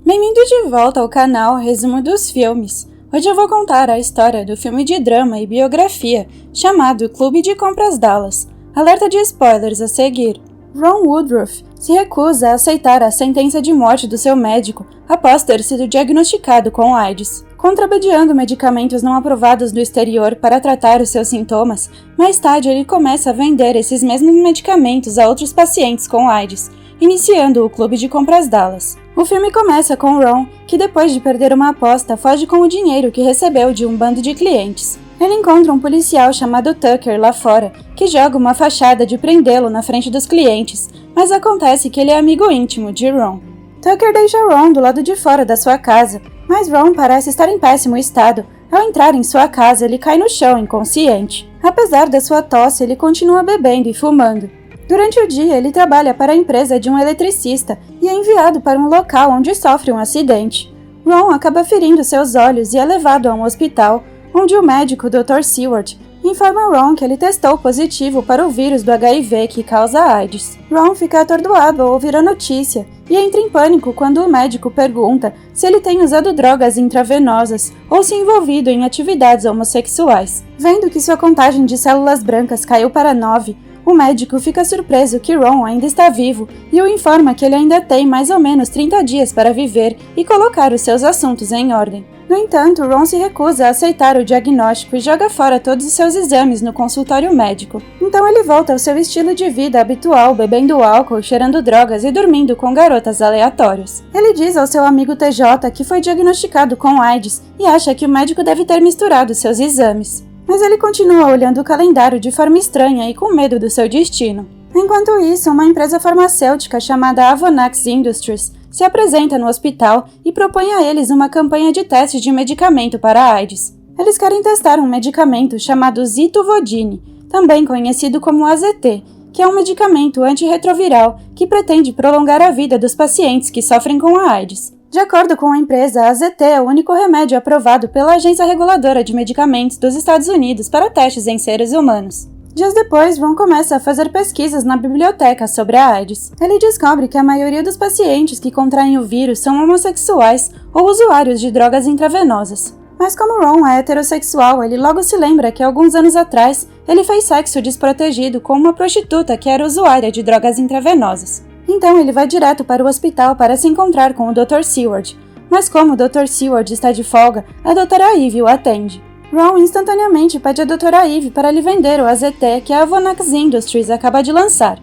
Bem-vindo de volta ao canal Resumo dos Filmes. Hoje eu vou contar a história do filme de drama e biografia chamado Clube de Compras Dallas. Alerta de spoilers a seguir. Ron Woodruff se recusa a aceitar a sentença de morte do seu médico após ter sido diagnosticado com AIDS. Contrabandeando medicamentos não aprovados do exterior para tratar os seus sintomas, mais tarde ele começa a vender esses mesmos medicamentos a outros pacientes com AIDS, iniciando o Clube de Compras Dallas. O filme começa com Ron, que depois de perder uma aposta, foge com o dinheiro que recebeu de um bando de clientes. Ele encontra um policial chamado Tucker lá fora, que joga uma fachada de prendê-lo na frente dos clientes, mas acontece que ele é amigo íntimo de Ron. Tucker deixa Ron do lado de fora da sua casa, mas Ron parece estar em péssimo estado. Ao entrar em sua casa, ele cai no chão inconsciente. Apesar da sua tosse, ele continua bebendo e fumando. Durante o dia, ele trabalha para a empresa de um eletricista e é enviado para um local onde sofre um acidente. Ron acaba ferindo seus olhos e é levado a um hospital, onde o médico Dr. Seward informa Ron que ele testou positivo para o vírus do HIV que causa AIDS. Ron fica atordoado ao ouvir a notícia e entra em pânico quando o médico pergunta se ele tem usado drogas intravenosas ou se envolvido em atividades homossexuais. Vendo que sua contagem de células brancas caiu para 9, o médico fica surpreso que Ron ainda está vivo e o informa que ele ainda tem mais ou menos 30 dias para viver e colocar os seus assuntos em ordem. No entanto, Ron se recusa a aceitar o diagnóstico e joga fora todos os seus exames no consultório médico. Então ele volta ao seu estilo de vida habitual, bebendo álcool, cheirando drogas e dormindo com garotas aleatórias. Ele diz ao seu amigo TJ que foi diagnosticado com AIDS e acha que o médico deve ter misturado seus exames. Mas ele continua olhando o calendário de forma estranha e com medo do seu destino. Enquanto isso, uma empresa farmacêutica chamada Avonex Industries se apresenta no hospital e propõe a eles uma campanha de teste de medicamento para a AIDS. Eles querem testar um medicamento chamado Zituvodine, também conhecido como AZT, que é um medicamento antirretroviral que pretende prolongar a vida dos pacientes que sofrem com a AIDS. De acordo com a empresa, a AZT é o único remédio aprovado pela Agência Reguladora de Medicamentos dos Estados Unidos para testes em seres humanos. Dias depois, Ron começa a fazer pesquisas na biblioteca sobre a AIDS. Ele descobre que a maioria dos pacientes que contraem o vírus são homossexuais ou usuários de drogas intravenosas. Mas como Ron é heterossexual, ele logo se lembra que alguns anos atrás ele fez sexo desprotegido com uma prostituta que era usuária de drogas intravenosas. Então ele vai direto para o hospital para se encontrar com o Dr. Seward, mas como o Dr. Seward está de folga, a Dra. Eve o atende. Ron instantaneamente pede a Dra. Eve para lhe vender o AZT que a Avonex Industries acaba de lançar.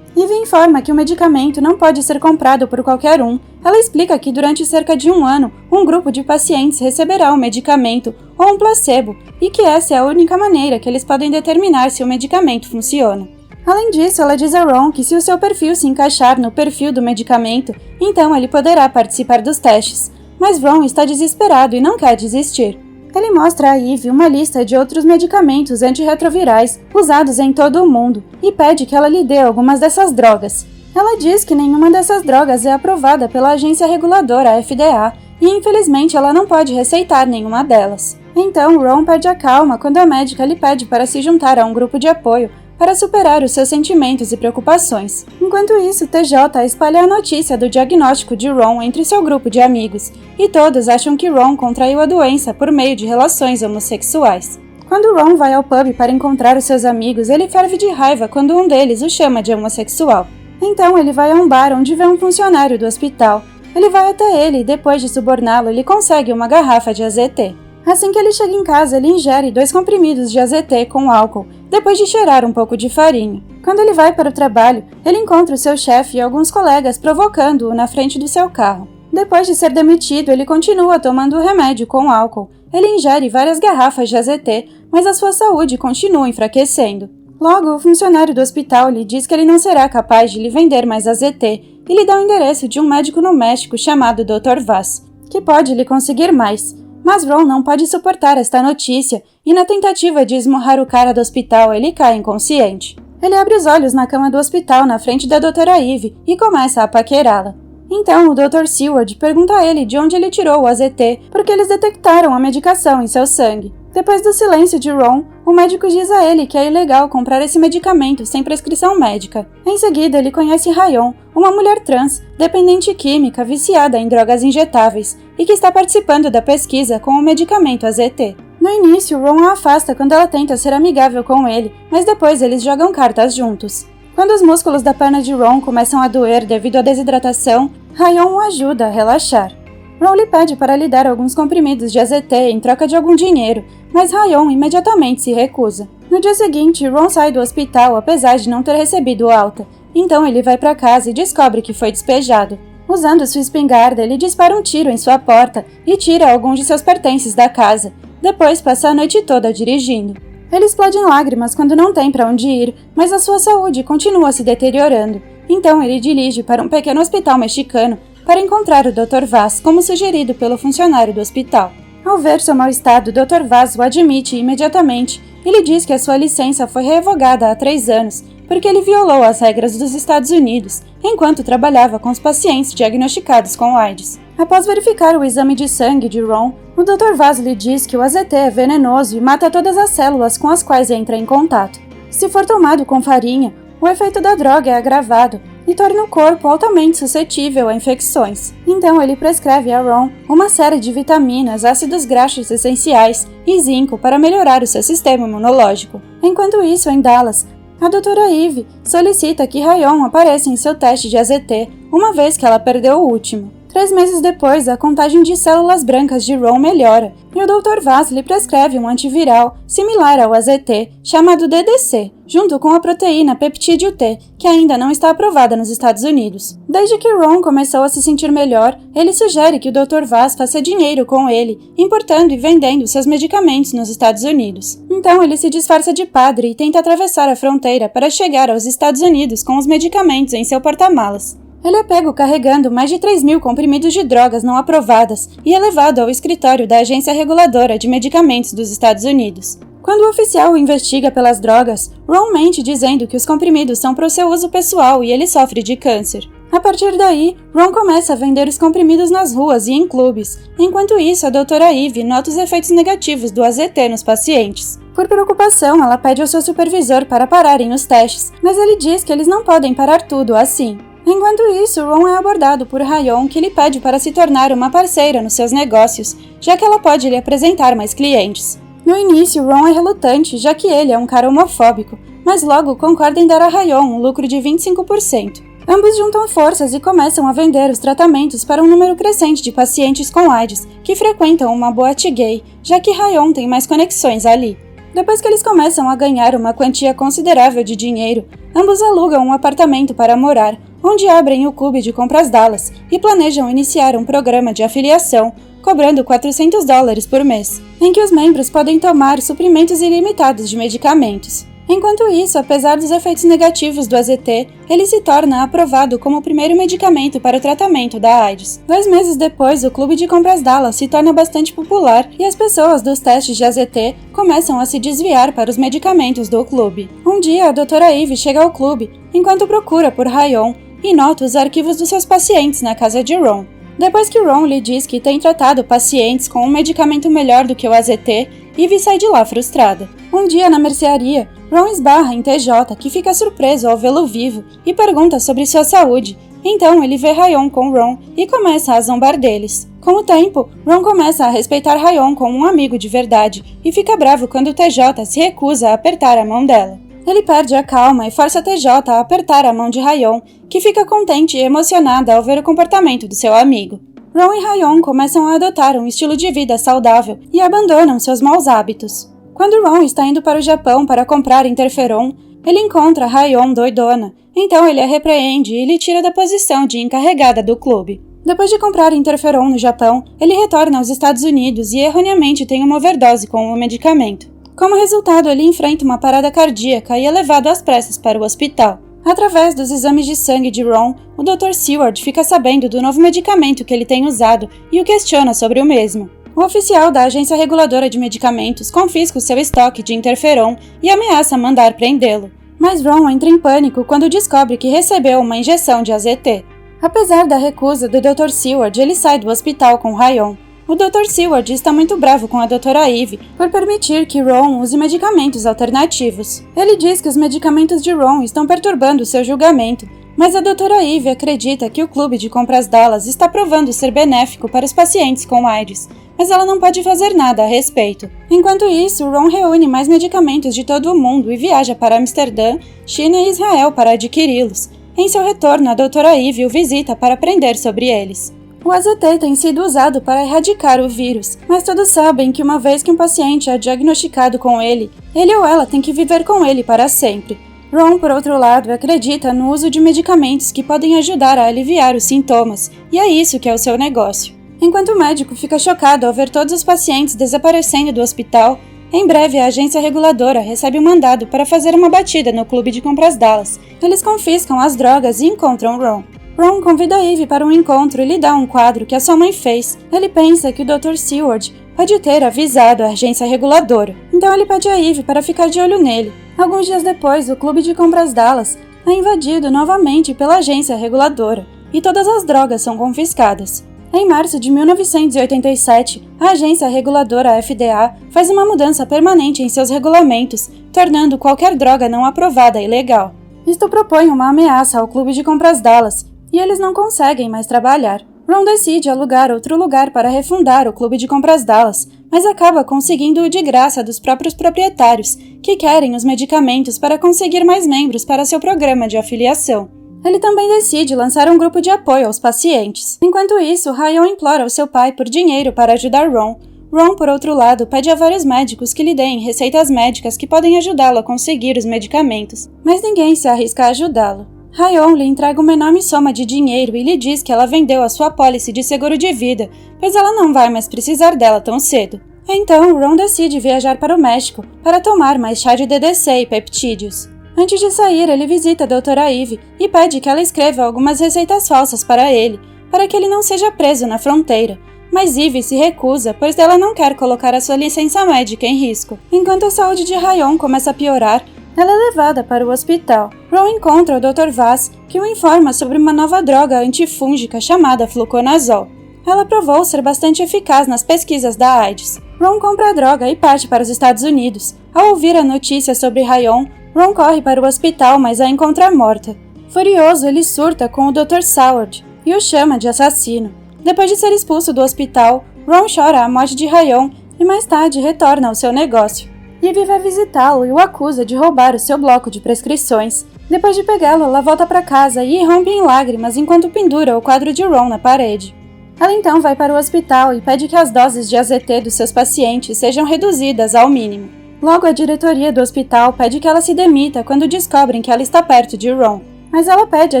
Eve informa que o medicamento não pode ser comprado por qualquer um. Ela explica que durante cerca de um ano, um grupo de pacientes receberá o medicamento ou um placebo e que essa é a única maneira que eles podem determinar se o medicamento funciona. Além disso, ela diz a Ron que se o seu perfil se encaixar no perfil do medicamento, então ele poderá participar dos testes. Mas Ron está desesperado e não quer desistir. Ele mostra a Eve uma lista de outros medicamentos antirretrovirais usados em todo o mundo e pede que ela lhe dê algumas dessas drogas. Ela diz que nenhuma dessas drogas é aprovada pela agência reguladora FDA e infelizmente ela não pode receitar nenhuma delas. Então Ron perde a calma quando a médica lhe pede para se juntar a um grupo de apoio para superar os seus sentimentos e preocupações. Enquanto isso, TJ espalha a notícia do diagnóstico de Ron entre seu grupo de amigos, e todos acham que Ron contraiu a doença por meio de relações homossexuais. Quando Ron vai ao pub para encontrar os seus amigos, ele ferve de raiva quando um deles o chama de homossexual. Então ele vai a um bar onde vê um funcionário do hospital. Ele vai até ele e depois de suborná-lo, ele consegue uma garrafa de AZT. Assim que ele chega em casa, ele ingere 2 comprimidos de AZT com álcool, depois de cheirar um pouco de farinha. Quando ele vai para o trabalho, ele encontra o seu chefe e alguns colegas provocando-o na frente do seu carro. Depois de ser demitido, ele continua tomando o remédio com álcool. Ele ingere várias garrafas de AZT, mas a sua saúde continua enfraquecendo. Logo, o funcionário do hospital lhe diz que ele não será capaz de lhe vender mais AZT e lhe dá o endereço de um médico no México chamado Dr. Vaz, que pode lhe conseguir mais. Mas Ron não pode suportar esta notícia e na tentativa de esmurrar o cara do hospital, ele cai inconsciente. Ele abre os olhos na cama do hospital na frente da Dra. Eve e começa a paquerá-la. Então o Dr. Seward pergunta a ele de onde ele tirou o AZT porque eles detectaram a medicação em seu sangue. Depois do silêncio de Ron, o médico diz a ele que é ilegal comprar esse medicamento sem prescrição médica. Em seguida, ele conhece Ryan, uma mulher trans, dependente química viciada em drogas injetáveis e que está participando da pesquisa com o medicamento AZT. No início, Ron a afasta quando ela tenta ser amigável com ele, mas depois eles jogam cartas juntos. Quando os músculos da perna de Ron começam a doer devido à desidratação, Ryan o ajuda a relaxar. Ron lhe pede para lhe dar alguns comprimidos de AZT em troca de algum dinheiro, mas Ryan imediatamente se recusa. No dia seguinte, Ron sai do hospital apesar de não ter recebido alta, então ele vai para casa e descobre que foi despejado. Usando sua espingarda, ele dispara um tiro em sua porta e tira alguns de seus pertences da casa, depois passa a noite toda dirigindo. Ele explode em lágrimas quando não tem para onde ir, mas a sua saúde continua se deteriorando, então ele dirige para um pequeno hospital mexicano para encontrar o Dr. Vaz, como sugerido pelo funcionário do hospital. Ao ver seu mau estado, o Dr. Vaz o admite imediatamente e lhe diz que a sua licença foi revogada há 3 anos porque ele violou as regras dos Estados Unidos enquanto trabalhava com os pacientes diagnosticados com AIDS. Após verificar o exame de sangue de Ron, o Dr. Vaz lhe diz que o AZT é venenoso e mata todas as células com as quais entra em contato. Se for tomado com farinha, o efeito da droga é agravado e torna o corpo altamente suscetível a infecções. Então ele prescreve a Ron uma série de vitaminas, ácidos graxos essenciais e zinco para melhorar o seu sistema imunológico. Enquanto isso, em Dallas, a doutora Eve solicita que Ryan apareça em seu teste de AZT, uma vez que ela perdeu o último. 3 meses depois, a contagem de células brancas de Ron melhora, e o Dr. Vaz lhe prescreve um antiviral similar ao AZT, chamado DDC, junto com a proteína peptídeo T, que ainda não está aprovada nos Estados Unidos. Desde que Ron começou a se sentir melhor, ele sugere que o Dr. Vaz faça dinheiro com ele, importando e vendendo seus medicamentos nos Estados Unidos. Então ele se disfarça de padre e tenta atravessar a fronteira para chegar aos Estados Unidos com os medicamentos em seu porta-malas. Ele é pego carregando mais de 3.000 comprimidos de drogas não aprovadas e é levado ao escritório da Agência Reguladora de Medicamentos dos Estados Unidos. Quando o oficial o investiga pelas drogas, Ron mente dizendo que os comprimidos são para o seu uso pessoal e ele sofre de câncer. A partir daí, Ron começa a vender os comprimidos nas ruas e em clubes. Enquanto isso, a doutora Eve nota os efeitos negativos do AZT nos pacientes. Por preocupação, ela pede ao seu supervisor para pararem os testes, mas ele diz que eles não podem parar tudo assim. Enquanto isso, Ron é abordado por Ryan, que lhe pede para se tornar uma parceira nos seus negócios, já que ela pode lhe apresentar mais clientes. No início, Ron é relutante, já que ele é um cara homofóbico, mas logo concorda em dar a Ryan um lucro de 25%. Ambos juntam forças e começam a vender os tratamentos para um número crescente de pacientes com AIDS, que frequentam uma boate gay, já que Ryan tem mais conexões ali. Depois que eles começam a ganhar uma quantia considerável de dinheiro, ambos alugam um apartamento para morar, onde abrem o clube de compras Dallas e planejam iniciar um programa de afiliação, cobrando $400 por mês, em que os membros podem tomar suprimentos ilimitados de medicamentos. Enquanto isso, apesar dos efeitos negativos do AZT, ele se torna aprovado como o primeiro medicamento para o tratamento da AIDS. 2 meses depois, o clube de compras Dallas se torna bastante popular e as pessoas dos testes de AZT começam a se desviar para os medicamentos do clube. Um dia, a doutora Eve chega ao clube, enquanto procura por Ryan, e nota os arquivos dos seus pacientes na casa de Ron. Depois que Ron lhe diz que tem tratado pacientes com um medicamento melhor do que o AZT, Eve sai de lá frustrada. Um dia, na mercearia, Ron esbarra em TJ, que fica surpreso ao vê-lo vivo e pergunta sobre sua saúde. Então ele vê Ryan com Ron e começa a zombar deles. Com o tempo, Ron começa a respeitar Ryan como um amigo de verdade e fica bravo quando TJ se recusa a apertar a mão dela. Ele perde a calma e força TJ a apertar a mão de Ryan, que fica contente e emocionada ao ver o comportamento do seu amigo. Ron e Ryan começam a adotar um estilo de vida saudável e abandonam seus maus hábitos. Quando Ron está indo para o Japão para comprar interferon, ele encontra Ryan doidona, então ele a repreende e lhe tira da posição de encarregada do clube. Depois de comprar interferon no Japão, ele retorna aos Estados Unidos e erroneamente tem uma overdose com o medicamento. Como resultado, ele enfrenta uma parada cardíaca e é levado às pressas para o hospital. Através dos exames de sangue de Ron, o Dr. Seward fica sabendo do novo medicamento que ele tem usado e o questiona sobre o mesmo. O oficial da Agência Reguladora de Medicamentos confisca o seu estoque de interferon e ameaça mandar prendê-lo. Mas Ron entra em pânico quando descobre que recebeu uma injeção de AZT. Apesar da recusa do Dr. Seward, ele sai do hospital com Ryan. O Dr. Seward está muito bravo com a Dra. Eve por permitir que Ron use medicamentos alternativos. Ele diz que os medicamentos de Ron estão perturbando seu julgamento, mas a Dra. Eve acredita que o clube de compras Dallas está provando ser benéfico para os pacientes com AIDS, mas ela não pode fazer nada a respeito. Enquanto isso, Ron reúne mais medicamentos de todo o mundo e viaja para Amsterdã, China e Israel para adquiri-los. Em seu retorno, a Dra. Eve o visita para aprender sobre eles. O AZT tem sido usado para erradicar o vírus, mas todos sabem que uma vez que um paciente é diagnosticado com ele ou ela tem que viver com ele para sempre. Ron, por outro lado, acredita no uso de medicamentos que podem ajudar a aliviar os sintomas, e é isso que é o seu negócio. Enquanto o médico fica chocado ao ver todos os pacientes desaparecendo do hospital, em breve a agência reguladora recebe um mandado para fazer uma batida no clube de compras Dallas. Eles confiscam as drogas e encontram Ron. Ron convida Eve para um encontro e lhe dá um quadro que a sua mãe fez. Ele pensa que o Dr. Seward pode ter avisado a agência reguladora, então ele pede a Eve para ficar de olho nele. Alguns dias depois, o clube de compras Dallas é invadido novamente pela agência reguladora, e todas as drogas são confiscadas. Em março de 1987, a agência reguladora FDA faz uma mudança permanente em seus regulamentos, tornando qualquer droga não aprovada ilegal. Isto propõe uma ameaça ao clube de compras Dallas, e eles não conseguem mais trabalhar. Ron decide alugar outro lugar para refundar o clube de compras Dallas, mas acaba conseguindo-o de graça dos próprios proprietários, que querem os medicamentos para conseguir mais membros para seu programa de afiliação. Ele também decide lançar um grupo de apoio aos pacientes. Enquanto isso, Ryan implora ao seu pai por dinheiro para ajudar Ron. Ron, por outro lado, pede a vários médicos que lhe deem receitas médicas que podem ajudá-lo a conseguir os medicamentos, mas ninguém se arrisca a ajudá-lo. Ryan lhe entrega uma enorme soma de dinheiro e lhe diz que ela vendeu a sua apólice de seguro de vida, pois ela não vai mais precisar dela tão cedo. Então, Ron decide viajar para o México para tomar mais chá de DDC e peptídeos. Antes de sair, ele visita a Dra. Eve e pede que ela escreva algumas receitas falsas para ele, para que ele não seja preso na fronteira. Mas Eve se recusa, pois ela não quer colocar a sua licença médica em risco. Enquanto a saúde de Ryan começa a piorar, ela é levada para o hospital. Ron encontra o Dr. Vaz, que o informa sobre uma nova droga antifúngica chamada fluconazol. Ela provou ser bastante eficaz nas pesquisas da AIDS. Ron compra a droga e parte para os Estados Unidos. Ao ouvir a notícia sobre Ryan, Ron corre para o hospital, mas a encontra morta. Furioso, ele surta com o Dr. Seward e o chama de assassino. Depois de ser expulso do hospital, Ron chora a morte de Ryan e mais tarde retorna ao seu negócio. Eve vai visitá-lo e o acusa de roubar o seu bloco de prescrições. Depois de pegá-lo, ela volta para casa e irrompe em lágrimas enquanto pendura o quadro de Ron na parede. Ela então vai para o hospital e pede que as doses de AZT dos seus pacientes sejam reduzidas ao mínimo. Logo, a diretoria do hospital pede que ela se demita quando descobrem que ela está perto de Ron, mas ela pede à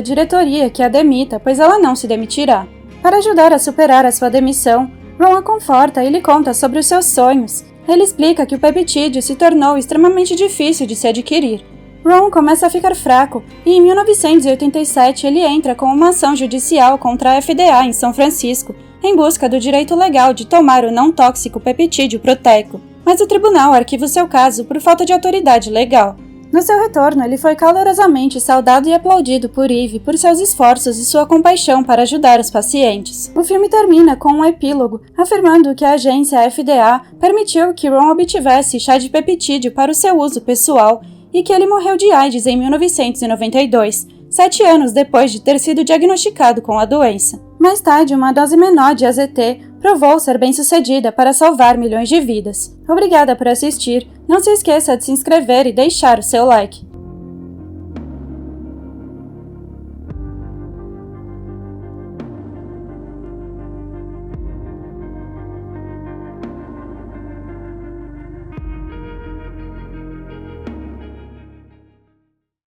diretoria que a demita, pois ela não se demitirá. Para ajudar a superar a sua demissão, Ron a conforta e lhe conta sobre os seus sonhos. Ele explica que o peptídeo se tornou extremamente difícil de se adquirir. Ron começa a ficar fraco e, em 1987, ele entra com uma ação judicial contra a FDA em São Francisco, em busca do direito legal de tomar o não-tóxico peptídeo proteico. Mas o tribunal arquiva o seu caso por falta de autoridade legal. No seu retorno, ele foi calorosamente saudado e aplaudido por Eve por seus esforços e sua compaixão para ajudar os pacientes. O filme termina com um epílogo, afirmando que a agência FDA permitiu que Ron obtivesse chá de peptídeo para o seu uso pessoal e que ele morreu de AIDS em 1992, 7 anos depois de ter sido diagnosticado com a doença. Mais tarde, uma dose menor de AZT provou ser bem-sucedida para salvar milhões de vidas. Obrigada por assistir. Não se esqueça de se inscrever e deixar o seu like.